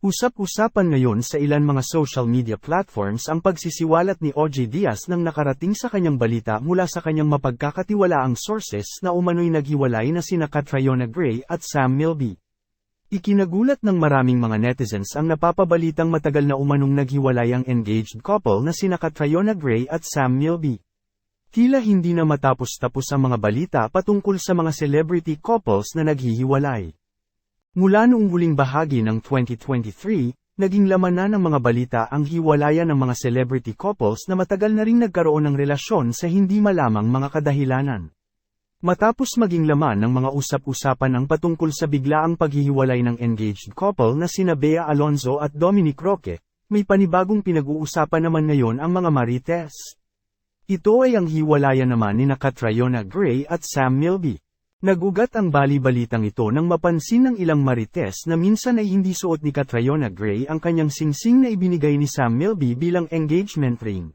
Usap-usapan ngayon sa ilan mga social media platforms ang pagsisiwalat ni OJ Diaz nang nakarating sa kanyang balita mula sa kanyang mapagkakatiwalaang sources na umano'y naghiwalay na sina Catriona Gray at Sam Milby. Ikinagulat ng maraming mga netizens ang napapabalitang matagal na umanong naghiwalay ang engaged couple na sina Catriona Gray at Sam Milby. Tila hindi na matapos-tapos ang mga balita patungkol sa mga celebrity couples na naghihiwalay. Mula noong huling bahagi ng 2023, naging laman na ng mga balita ang hiwalayan ng mga celebrity couples na matagal na ring nagkaroon ng relasyon sa hindi malamang mga kadahilanan. Matapos maging laman ng mga usap-usapan ang patungkol sa biglaang paghihiwalay ng engaged couple na sina Bea Alonzo at Dominic Roque, may panibagong pinag-uusapan naman ngayon ang mga marites. Ito ay ang hiwalayan naman ni Catriona Gray at Sam Milby. Nagugat ang bali-balitang ito nang mapansin ng ilang marites na minsan ay hindi suot ni Catriona Gray ang kanyang singsing na ibinigay ni Sam Milby bilang engagement ring.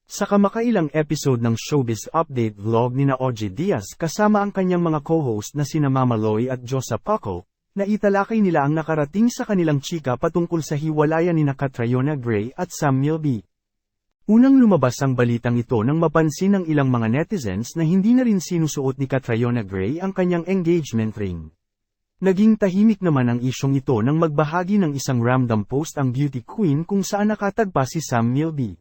Sa kamakailang episode ng Showbiz Update vlog ni OJ Diaz kasama ang kanyang mga co-host na sina Mama Loy at Josa Paco, naitalakay nila ang nakarating sa kanilang chika patungkol sa hiwalayan ni Catriona Gray at Sam Milby. Unang lumabas ang balitang ito nang mapansin ng ilang mga netizens na hindi na rin sinusuot ni Catriona Gray ang kanyang engagement ring. Naging tahimik naman ang isyong ito nang magbahagi ng isang random post ang beauty queen kung saan nakatagpa si Sam Milby.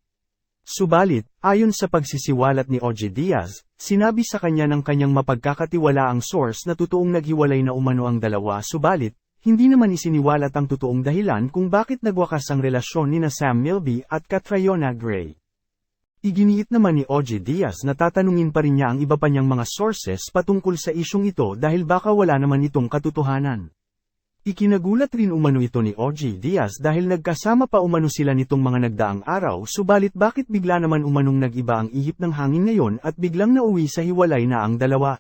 Subalit, ayon sa pagsisiwalat ni OJ Diaz, sinabi sa kanya ng kanyang mapagkakatiwalaang source na totoong naghiwalay na umano ang dalawa subalit, hindi naman isiniwalat ang totoong dahilan kung bakit nagwakas ang relasyon nina Sam Milby at Catriona Gray. Iginiit naman ni OJ Diaz na tatanungin pa rin niya ang iba pa niyang mga sources patungkol sa isyong ito dahil baka wala naman itong katotohanan. Ikinagulat rin umano ito ni OJ Diaz dahil nagkasama pa umano sila nitong mga nagdaang araw subalit bakit bigla naman umanong nag-iba ang ihip ng hangin ngayon at biglang nauwi sa hiwalay na ang dalawa.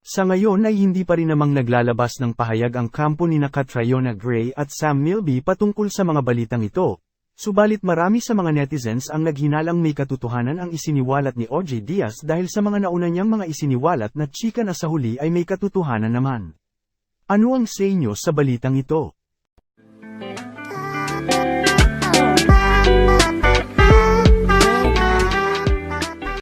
Sa ngayon ay hindi pa rin namang naglalabas ng pahayag ang kampo ni Catriona Gray at Sam Milby patungkol sa mga balitang ito. Subalit marami sa mga netizens ang naghinalang may katotohanan ang isiniwalat ni OJ Diaz dahil sa mga nauna niyang mga isiniwalat na chika na sa huli ay may katotohanan naman. Ano ang sa inyo sa balitang ito?